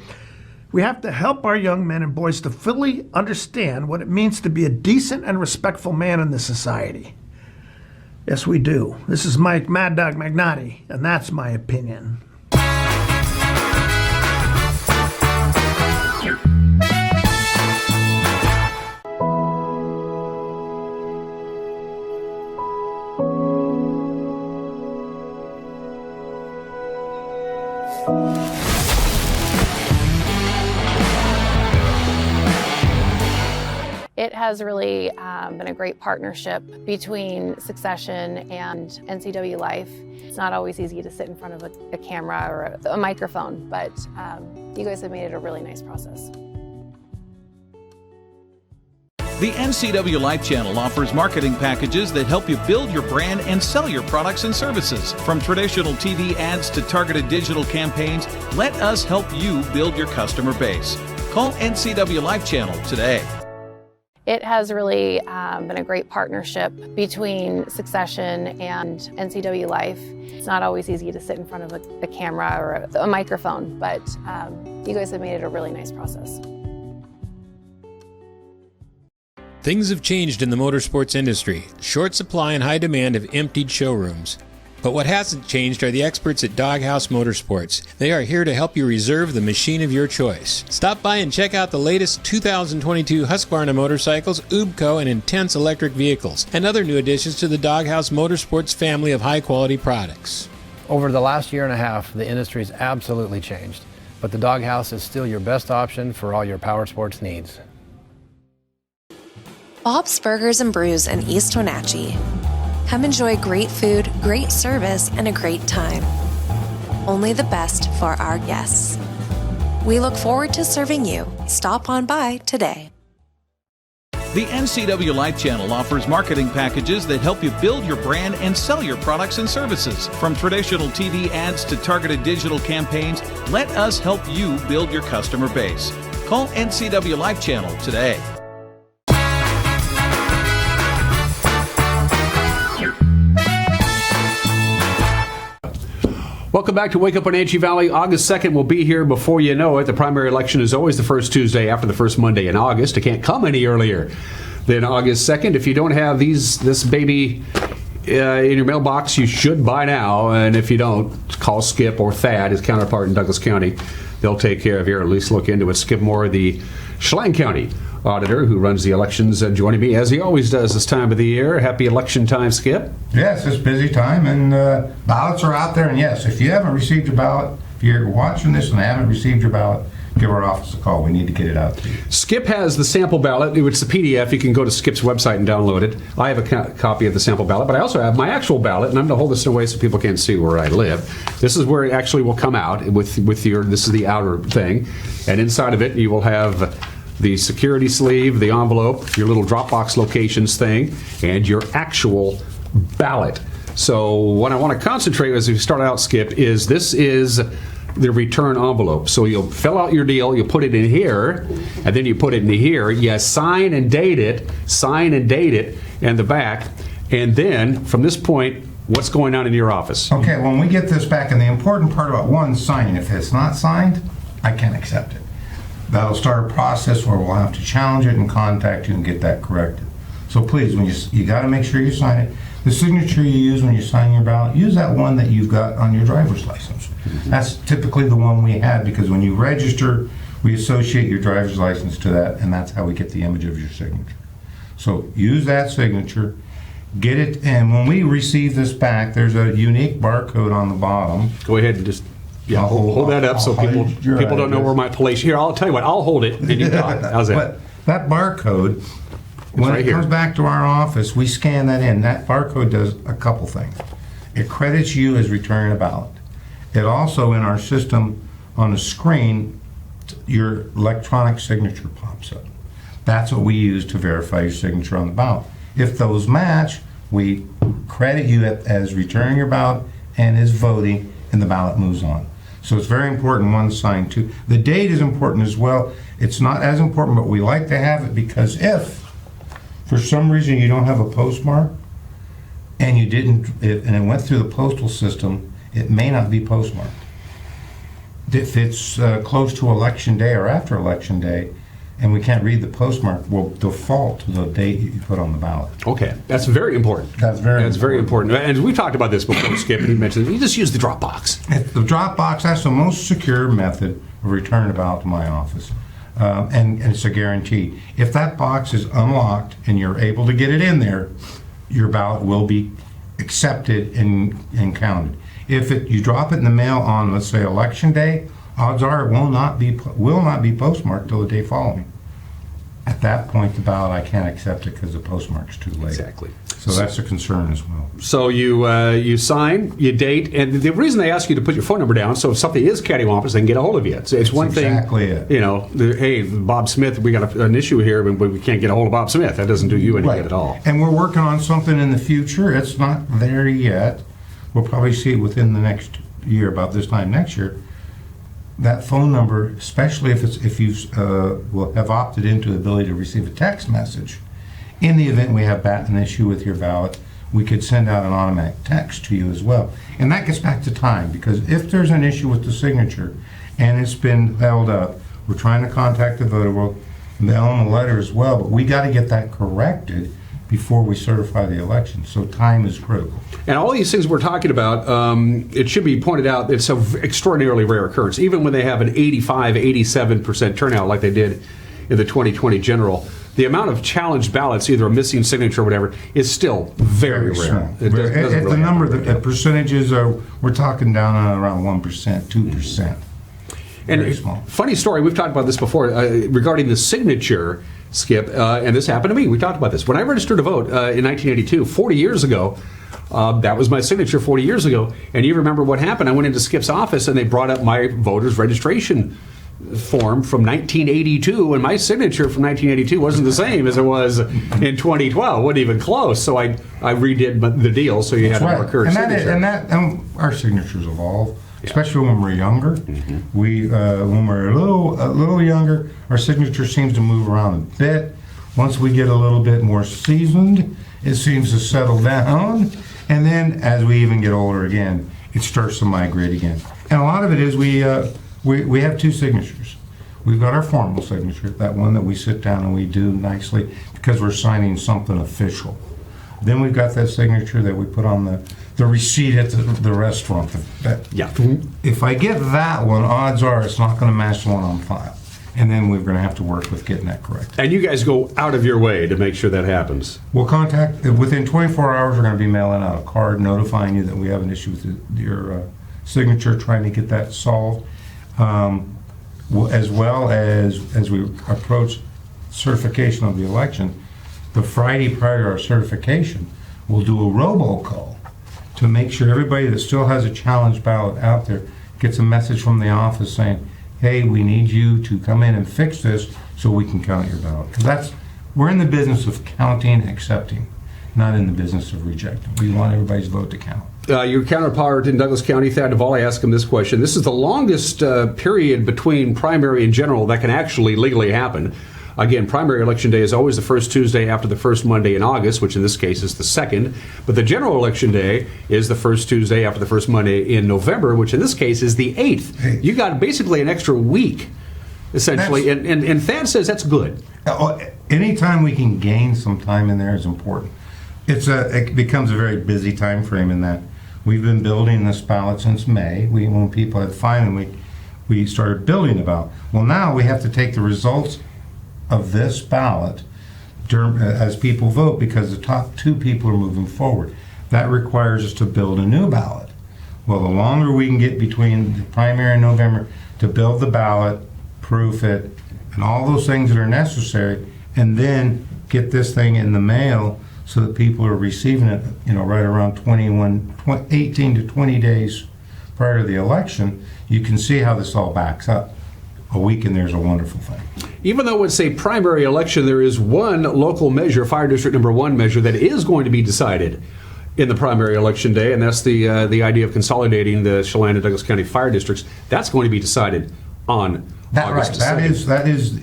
we have to help our young men and boys to fully understand what it means to be a decent and respectful man in this society. Yes, we do. This is Mike Mad Dog Magnotti, and that's my opinion. It has really been a great partnership between Succession and NCW Life. It's not always easy to sit in front of a camera or a microphone, but you guys have made it a really nice process. The NCW Life Channel offers marketing packages that help you build your brand and sell your products and services. From traditional TV ads to targeted digital campaigns, let us help you build your customer base. Call NCW Life Channel today. It has really been a great partnership between Succession and NCW Life. It's not always easy to sit in front of a camera or a microphone, but you guys have made it a really nice process. Things have changed in the motorsports industry. Short supply and high demand have emptied showrooms. But what hasn't changed are the experts at Doghouse Motorsports. They are here to help you reserve the machine of your choice. Stop by and check out the latest 2022 Husqvarna motorcycles, Ubco, and Intense electric vehicles, and other new additions to the Doghouse Motorsports family of high-quality products. Over the last year and a half, the industry's absolutely changed, but the Doghouse is still your best option for all your power sports needs. Bob's Burgers and Brews in East Wenatchee. Come enjoy great food, great service, and a great time. Only the best for our guests. We look forward to serving you. Stop on by today. The NCW Life Channel offers marketing packages that help you build your brand and sell your products and services. From traditional TV ads to targeted digital campaigns, let us help you build your customer base. Call NCW Life Channel today. Welcome back to Wake Up Wenatchee Valley. August 2nd will be here before you know it. The primary election is always the first Tuesday after the first Monday in August. It can't come any earlier than August 2nd. If you don't have this baby in your mailbox, you should by now. And if you don't, call Skip or Thad, his counterpart in Douglas County. They'll take care of you, or at least look into it. Skip Moore, the Chelan County auditor who runs the elections, joining me as he always does this time of the year. Happy election time, Skip. Yes, it's busy time, and ballots are out there. And yes, if you haven't received your ballot, if you're watching this and haven't received your ballot, give our office a call. We need to get it out to you. Skip has the sample ballot. It's the PDF. You can go to Skip's website and download it. I have a copy of the sample ballot, but I also have my actual ballot, and I'm going to hold this away so people can't see where I live. This is where it actually will come out with your. This is the outer thing, and inside of it you will have the security sleeve, the envelope, your little Dropbox locations thing, and your actual ballot. So what I want to concentrate as we start out, Skip, is this is the return envelope. So you'll fill out your deal, you put it in here, and then you put it in here. You sign and date it, and the back, and then from this point, what's going on in your office? Okay, when we get this back, and the important part about one, signing. If it's not signed, I can't accept it. That'll start a process where we'll have to challenge it and contact you and get that corrected. So please, when you got to make sure you sign it. The signature you use when you're signing your ballot, use that one that you've got on your driver's license. That's typically the one we had, because when you register, we associate your driver's license to that, and that's how we get the image of your signature. So use that signature, get it, and when we receive this back, there's a unique barcode on the bottom. Go ahead and just hold that up so people don't know where my place. Here, I'll tell you what. I'll hold it and you talk. How's that? But that barcode, when right it comes back to our office, we scan that in. That barcode does a couple things. It credits you as returning a ballot. It also, in our system on the screen, your electronic signature pops up. That's what we use to verify your signature on the ballot. If those match, we credit you as returning your ballot and as voting, and the ballot moves on. So it's very important, one, sign, two. The date is important as well. It's not as important, but we like to have it, because if for some reason you don't have a postmark and you didn't, and it went through the postal system, it may not be postmarked. If it's close to election day or after election day, and we can't read the postmark, we'll default to the date you put on the ballot. Okay, that's very important. That's very important. And we've talked about this before, Skip, and he mentioned you just use the Dropbox. The Dropbox, that's the most secure method of returning a ballot to my office. And it's a guarantee. If that box is unlocked and you're able to get it in there, your ballot will be accepted and counted. If you drop it in the mail on, let's say, election day, odds are it will not be postmarked till the day following. At that point, the ballot, I can't accept it because the postmark's too late. Exactly. So that's a concern as well. So you sign, you date, and the reason they ask you to put your phone number down, so if something is cattywampus, they can get a hold of you. It's one thing. Exactly it. You know, hey, Bob Smith, we got an issue here, but we can't get a hold of Bob Smith. That doesn't do you any good at all. And we're working on something in the future. It's not there yet. We'll probably see it within the next year, about this time next year. that phone number, especially if you will have opted into the ability to receive a text message, in the event we have an issue with your ballot, we could send out an automatic text to you as well. And that gets back to time, because if there's an issue with the signature and it's been held up, we're trying to contact the voter, we'll mail them a letter as well, but we got to get that corrected before we certify the election. So time is critical. And all these things we're talking about, it should be pointed out, it's an extraordinarily rare occurrence. Even when they have an 85, 87% turnout like they did in the 2020 general, the amount of challenged ballots, either a missing signature or whatever, is still very rare. The number, the percentages are, we're talking down on around 1%, 2%. And very small. Funny story, we've talked about this before, regarding the signature, Skip, and this happened to me. We talked about this. When I registered to vote in 1982, 40 years ago, that was my signature 40 years ago. And you remember what happened? I went into Skip's office and they brought up my voter's registration form from 1982, and my signature from 1982 wasn't the same as it was in 2012. Wasn't even close. So I redid the deal, so you had a more current signature. And our signatures evolve, especially when we're younger. We when we're a little younger, our signature seems to move around a bit. Once we get a little bit more seasoned, it seems to settle down. And then as we even get older again, it starts to migrate again. And a lot of it is we have two signatures. We've got our formal signature, that one that we sit down and we do nicely because we're signing something official. Then we've got that signature that we put on the receipt at the restaurant. If I get that one, odds are it's not going to match the one on file. And then we're going to have to work with getting that correct. And you guys go out of your way to make sure that happens. We'll contact, within 24 hours, we're going to be mailing out a card notifying you that we have an issue with your signature, trying to get that solved. As well as we approach certification of the election, the Friday prior to our certification, we'll do a robocall to make sure everybody that still has a challenge ballot out there gets a message from the office saying, hey, we need you to come in and fix this so we can count your ballot. Because we're in the business of counting, accepting, not in the business of rejecting. We want everybody's vote to count. Your counterpart in Douglas County, Thad Duvall, I asked him this question. This is the longest period between primary and general that can actually legally happen. Again, primary election day is always the first Tuesday after the first Monday in August, which in this case is the 2nd. But the general election day is the first Tuesday after the first Monday in November, which in this case is the 8th. You got basically an extra week, essentially. And Thad says that's good. Anytime we can gain some time in there is important. It becomes a very busy time frame in that we've been building this ballot since May. When people had finally, we started building the ballot. Well, now we have to take the results of this ballot as people vote because the top 2 people are moving forward. That requires us to build a new ballot. Well, the longer we can get between the primary and November to build the ballot, proof it, and all those things that are necessary, and then get this thing in the mail so that people are receiving it, right around 18 to 20 days prior to the election, you can see how this all backs up. A week in there is a wonderful thing. Even though it's a primary election, there is one local measure, Fire District Number 1 measure, that is going to be decided in the primary election day, and that's the idea of consolidating the Chelan and Douglas County fire districts. That's going to be decided on August 2nd. That is,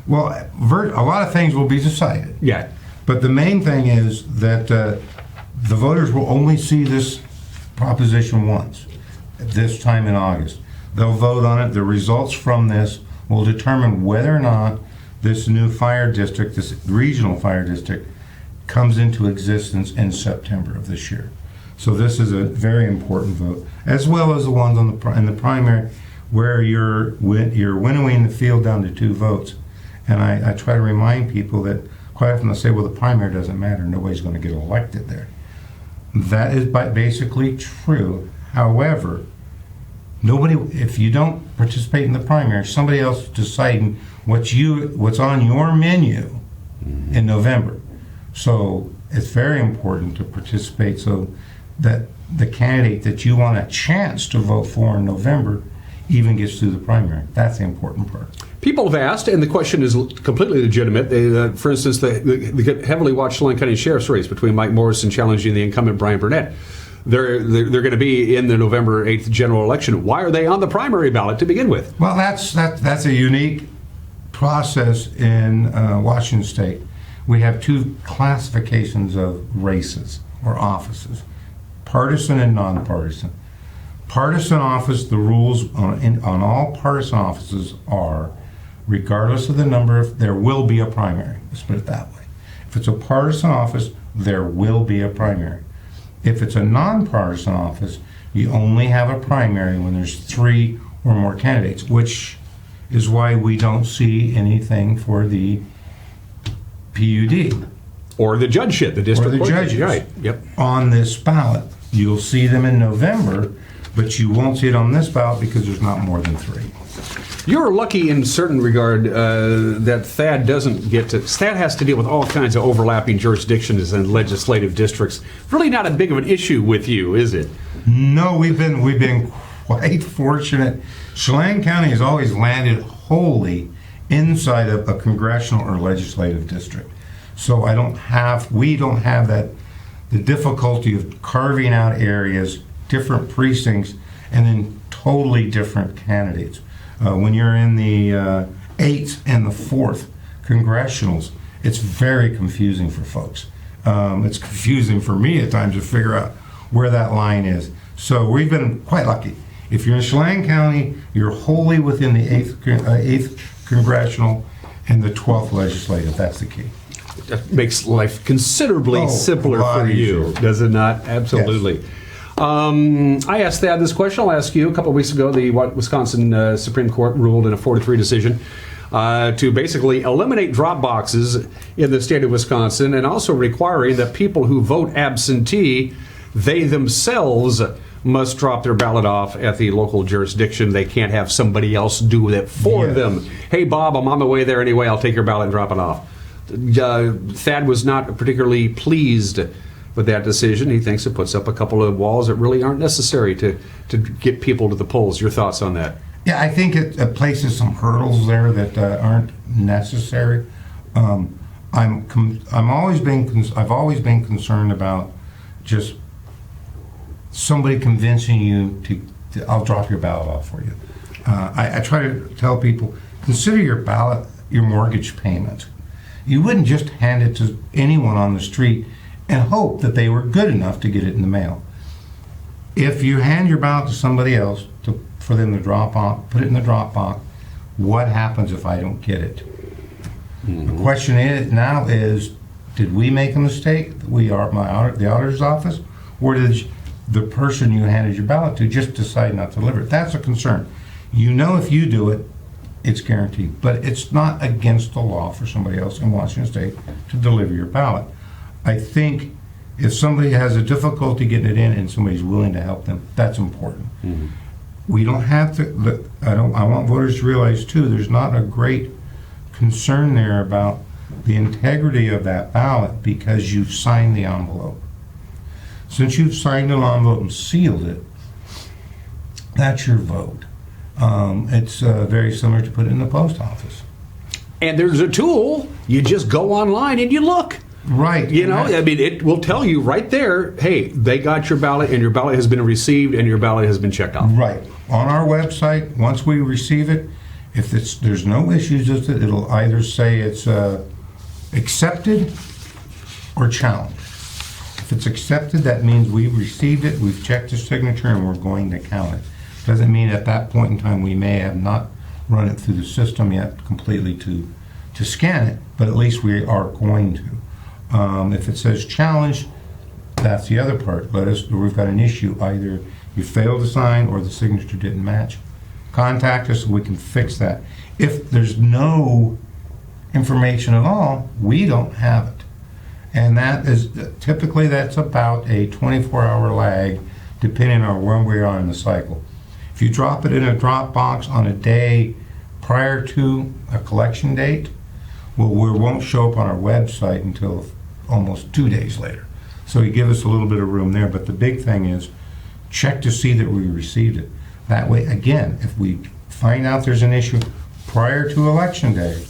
well, a lot of things will be decided. Yeah. But the main thing is that the voters will only see this proposition once, this time in August. They'll vote on it. The results from this will determine whether or not this new fire district, this regional fire district, comes into existence in September of this year. So this is a very important vote, as well as the ones in the primary where you're winnowing the field down to 2 votes. And I try to remind people that quite often they'll say, well, the primary doesn't matter. Nobody's going to get elected there. That is basically true. However, if you don't participate in the primary, somebody else is deciding what's on your menu in November. So it's very important to participate so that the candidate that you want a chance to vote for in November even gets through the primary. That's the important part. People have asked, and the question is completely legitimate. For instance, the heavily watched Chelan County Sheriff's race between Mike Morrison challenging the incumbent Brian Burnett. they're going to be in the November 8th general election. Why are they on the primary ballot to begin with? Well, that's a unique process in Washington State. We have two classifications of races or offices, partisan and nonpartisan. Partisan office, the rules on all partisan offices are, regardless of the number, there will be a primary. Let's put it that way. If it's a partisan office, there will be a primary. If it's a nonpartisan office, you only have a primary when there's 3 or more candidates, which is why we don't see anything for the PUD. Or the judgeship, the district court judges. judges. Right. Yep. On this ballot. You'll see them in November, but you won't see it on this ballot because there's not more than 3. You're lucky in certain regard that THAD doesn't get to. THAD has to deal with all kinds of overlapping jurisdictions and legislative districts. Really not a big of an issue with you, is it? No, we've been quite fortunate. Chelan County has always landed wholly inside of a congressional or legislative district. So we don't have that, the difficulty of carving out areas, different precincts, and then totally different candidates. When you're in the 8th and the 4th congressionals, it's very confusing for folks. It's confusing for me at times to figure out where that line is. So we've been quite lucky. If you're in Chelan County, you're wholly within the 8th congressional and the 12th legislative. That's the key. That makes life considerably simpler for you, easier. does it not? Absolutely. Yes. I asked Thad this question. I'll ask you. A couple of weeks ago, the Wisconsin Supreme Court ruled in a 4-3 decision to basically eliminate drop boxes in the state of Wisconsin, and also requiring that people who vote absentee, they themselves must drop their ballot off at the local jurisdiction. They can't have somebody else do it for them. Hey, Bob, I'm on the way there anyway. I'll take your ballot and drop it off. Thad was not particularly pleased with that decision. He thinks it puts up a couple of walls that really aren't necessary to get people to the polls. Your thoughts on that? Yeah, I think it places some hurdles there that aren't necessary. I've always been concerned about just somebody convincing you to I'll drop your ballot off for you. I try to tell people, consider your ballot your mortgage payment. You wouldn't just hand it to anyone on the street and hope that they were good enough to get it in the mail. If you hand your ballot to somebody else for them to drop off, put it in the drop box, what happens if I don't get it? The question is, did we make a mistake? The auditor's office, or did the person you handed your ballot to just decide not to deliver it? That's a concern. You know, if you do it, it's guaranteed, but it's not against the law for somebody else in Washington State to deliver your ballot. I think if somebody has a difficulty getting it in and somebody's willing to help them, that's important. We don't have to. I want voters to realize too, there's not a great concern there about the integrity of that ballot because you've signed the envelope. Since you've signed an envelope and sealed it, that's your vote. It's very similar to put it in the post office. And there's a tool. You just go online and you look. Right. You know, I mean, it will tell you right there, hey, they got your ballot and your ballot has been received and your ballot has been checked off. Right. On our website, once we receive it, if there's no issues with it, it'll either say it's accepted or challenged. If it's accepted, that means we've received it, we've checked the signature, and we're going to count it. Doesn't mean at that point in time we may have not run it through the system yet completely to scan it, but at least we are going to. If it says challenge, that's the other part. We've got an issue. Either you failed to sign or the signature didn't match. Contact us so we can fix that. If there's no information at all, we don't have it. And that is typically that's about a 24-hour lag depending on where we are in the cycle. If you drop it in a drop box on a day prior to a collection date, well, we won't show up on our website until almost 2 days later. So you give us a little bit of room there, but the big thing is check to see that we received it. That way, again, if we find out there's an issue prior to election day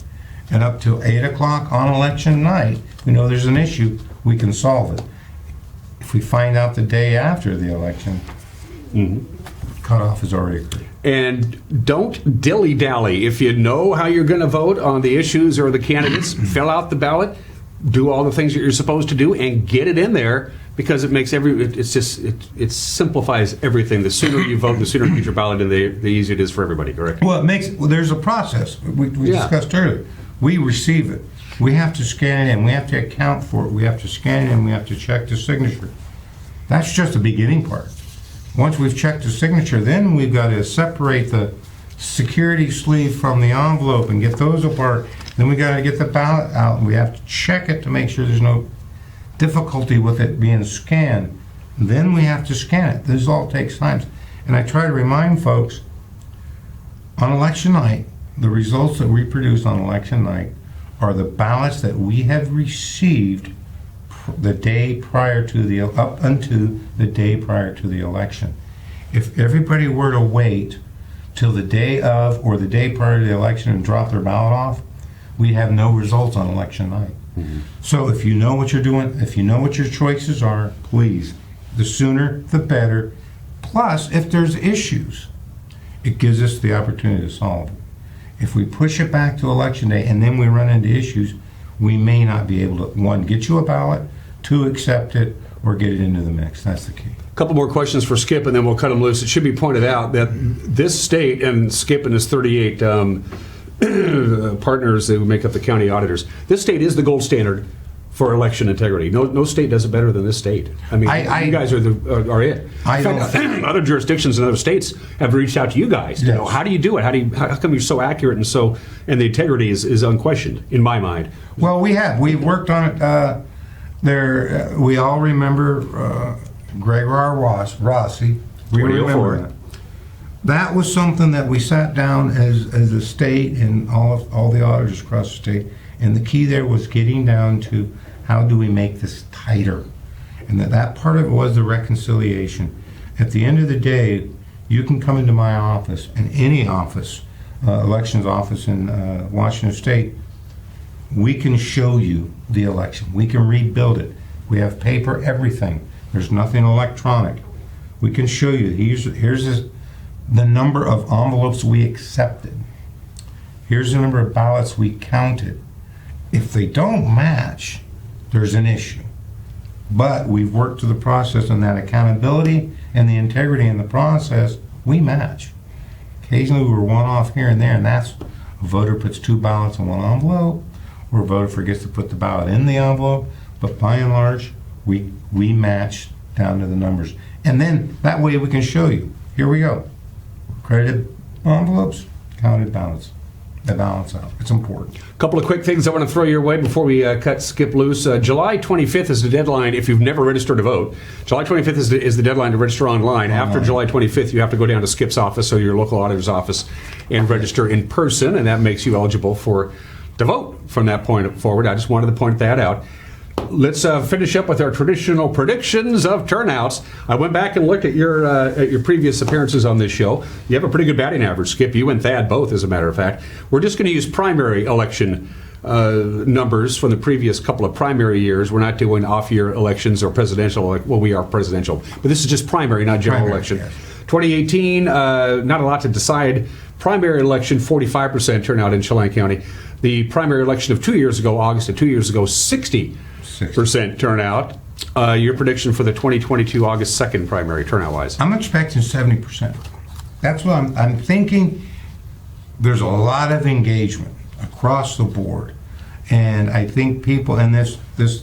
and up till 8 o'clock on election night, we know there's an issue, we can solve it. If we find out the day after the election, cutoff is already occurred. And don't dilly-dally. If you know how you're going to vote on the issues or the candidates, fill out the ballot, do all the things that you're supposed to do, and get it in there, because it makes it simplifies everything. The sooner you vote, the sooner you get your ballot in, the easier it is for everybody, correct? Well, there's a process. We discussed earlier. We receive it. We have to scan it in. We have to account for it. We have to scan it in. We have to check the signature. That's just the beginning part. Once we've checked the signature, then we've got to separate the security sleeve from the envelope and get those apart. Then we got to get the ballot out, and we have to check it to make sure there's no difficulty with it being scanned. Then we have to scan it. This all takes time. And I try to remind folks, on election night, the results that we produce on election night are the ballots that we have received the day prior to up until the day prior to the election. If everybody were to wait till the day of or the day prior to the election and drop their ballot off, we have no results on election night. So if you know what you're doing, if you know what your choices are, please, the sooner the better. Plus, if there's issues, it gives us the opportunity to solve it. If we push it back to election day and then we run into issues, we may not be able to, one, get you a ballot, two, accept it, or get it into the mix. That's the key. A couple more questions for Skip, and then we'll cut them loose. It should be pointed out that this state, and Skip and his 38 partners that make up the county auditors, this state is the gold standard for election integrity. No state does it better than this state. I mean, you guys are it. In fact, other jurisdictions in other states have reached out to you guys. You know, how do you do it? How come you're so accurate and the integrity is unquestioned in my mind? Well, we've worked on it. We all remember Gregoire Rossi. We remember that. That was something that we sat down as a state and all the auditors across the state, and the key there was getting down to how do we make this tighter, and that part of it was the reconciliation. At the end of the day, you can come into my office, and any office, elections office in Washington State, we can show you the election. We can rebuild it. We have paper, everything. There's nothing electronic. We can show you. Here's the number of envelopes we accepted. Here's the number of ballots we counted. If they don't match, there's an issue. But we've worked through the process, and that accountability and the integrity in the process, we match. Occasionally we're one off here and there, and that's a voter puts 2 ballots in one envelope, or a voter forgets to put the ballot in the envelope, but by and large, we match down to the numbers. And then that way we can show you, here we go. Credited envelopes, counted ballots. They balance out. It's important. A couple of quick things I want to throw your way before we cut Skip loose. July 25th is the deadline if you've never registered to vote. July 25th is the deadline to register online. After July 25th, you have to go down to Skip's office or your local auditor's office and register in person, and that makes you eligible to vote from that point forward. I just wanted to point that out. Let's finish up with our traditional predictions of turnouts. I went back and looked at your previous appearances on this show. You have a pretty good batting average, Skip. You and Thad both, as a matter of fact. We're just going to use primary election numbers from the previous couple of primary years. We're not doing off-year elections or presidential. Well, we are presidential, but this is just primary, not general election. Yes. 2018, not a lot to decide. Primary election, 45% turnout in Chelan County. The primary election of 2 years ago, August of 2 years ago, 60% turnout. Your prediction for the 2022 August 2nd primary turnout-wise? I'm expecting 70%. That's what I'm thinking. There's a lot of engagement across the board, and I think people in the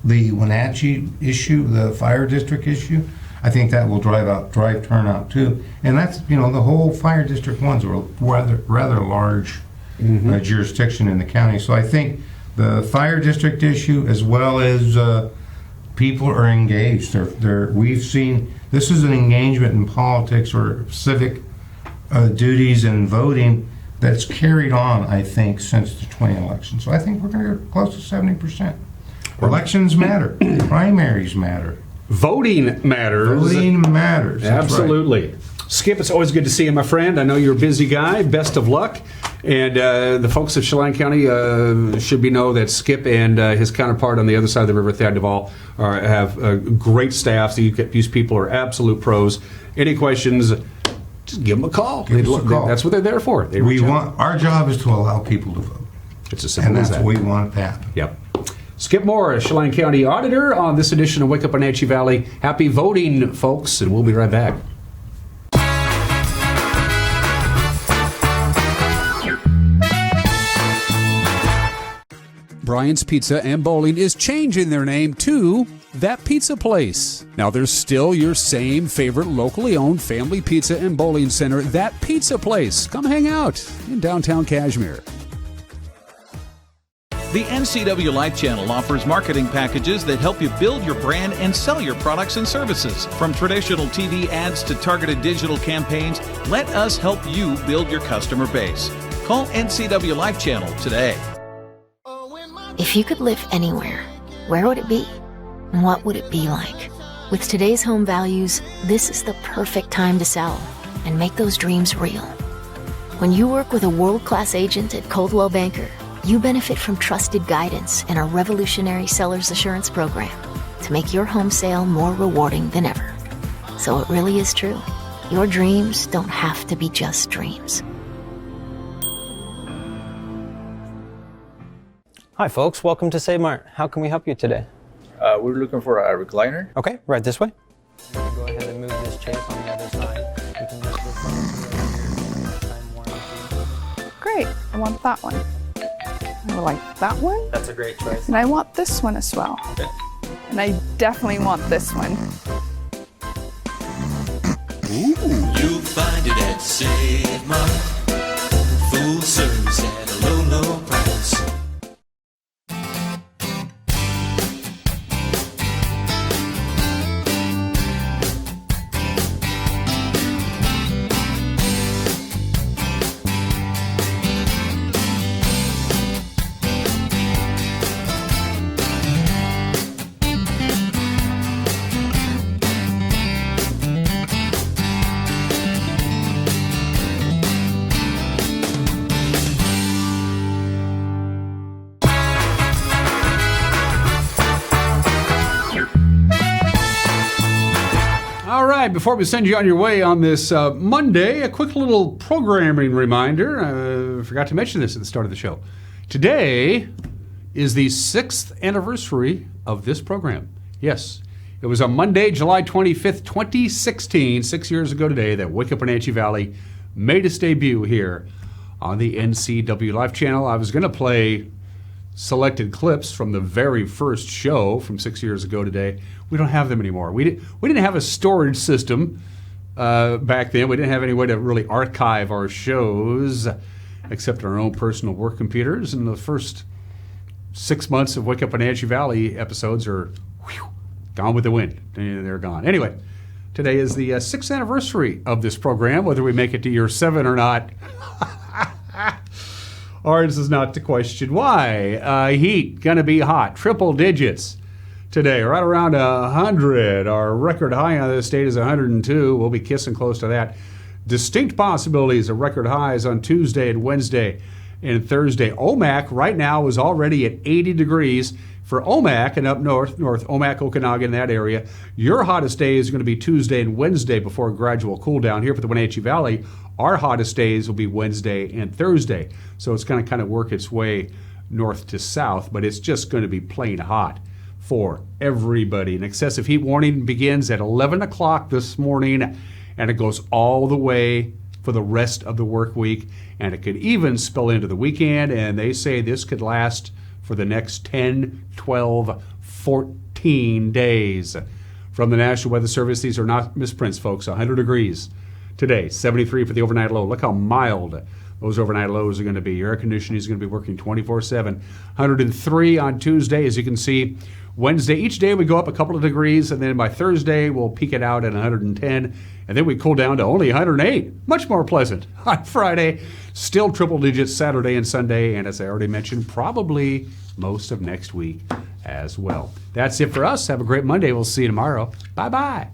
Wenatchee issue, the fire district issue, I think that will drive turnout too. And that's the whole fire district one's a rather large jurisdiction in the county. So I think the fire district issue, as well as people are engaged. We've seen this is an engagement in politics or civic duties and voting that's carried on, I think, since the 20 election. So I think we're going to get close to 70%. Elections matter. Primaries matter. Voting matters. Voting matters. Absolutely. Right. Skip, it's always good to see you, my friend. I know you're a busy guy. Best of luck. And the folks of Chelan County should know that Skip and his counterpart on the other side of the river, Thad Duvall, have great staff. So these people are absolute pros. Any questions, just give them a call. That's what they're there for. Our job is to allow people to vote. It's as simple as that. And that's what we want to happen. Yep. Skip Moore, Chelan County Auditor, on this edition of Wake Up Wenatchee Valley. Happy voting, folks, and we'll be right back. Brian's Pizza and Bowling is changing their name to That Pizza Place. Now, there's still your same favorite locally owned family pizza and bowling center, That Pizza Place. Come hang out in downtown Cashmere. The NCW Life Channel offers marketing packages that help you build your brand and sell your products and services. From traditional TV ads to targeted digital campaigns, let us help you build your customer base. Call NCW Life Channel today. If you could live anywhere, where would it be? And what would it be like? With today's home values, this is the perfect time to sell and make those dreams real. When you work with a world-class agent at Coldwell Banker, you benefit from trusted guidance and our revolutionary seller's assurance program to make your home sale more rewarding than ever. So it really is true. Your dreams don't have to be just dreams. Hi folks, welcome to Save Mart. How can we help you today? We're looking for a recliner. Okay, right this way. Go ahead and move this chase on the other side. You can just Great, I want that one. I like that one. That's a great choice. And I want this one as well. Okay. And I definitely want this one. You'll find it at Save Mart. Full service at a low, low price. All right, before we send you on your way on this Monday, a quick little programming reminder. I forgot to mention this at the start of the show. Today is the 6th anniversary of this program. Yes, it was on Monday, July 25th, 2016, 6 years ago today, that Wake Up Wenatchee Valley made its debut here on the NCW Life Channel. I was going to play selected clips from the very first show from 6 years ago today. We don't have them anymore. We didn't have a storage system back then. We didn't have any way to really archive our shows except our own personal work computers. And the first 6 months of Wake Up Wenatchee Valley episodes are gone with the wind. They're gone. Anyway, today is the 6th anniversary of this program, whether we make it to year 7 or not. Ours is not the question. Why? Heat, gonna be hot. Triple digits today, right around 100. Our record high on this state is 102. We'll be kissing close to that. Distinct possibilities of record highs on Tuesday and Wednesday and Thursday. Omak right now is already at 80 degrees for Omak and up north, Omak, Okanagan, that area. Your hottest day is going to be Tuesday and Wednesday before a gradual cool down. Here for the Wenatchee Valley, our hottest days will be Wednesday and Thursday. So it's going to kind of work its way north to south, but it's just going to be plain hot for everybody. An excessive heat warning begins at 11 o'clock this morning, and it goes all the way for the rest of the work week, and it could even spill into the weekend, and they say this could last for the next 10, 12, 14 days. From the National Weather Service, these are not misprints, folks. 100 degrees today, 73 for the overnight low. Look how mild those overnight lows are going to be. Your air conditioning is going to be working 24/7. 103 on Tuesday, as you can see. Wednesday, each day we go up a couple of degrees, and then by Thursday we'll peak it out at 110, and then we cool down to only 108. Much more pleasant. On Friday, still triple digits Saturday and Sunday, and as I already mentioned, probably most of next week as well. That's it for us. Have a great Monday. We'll see you tomorrow. Bye-bye.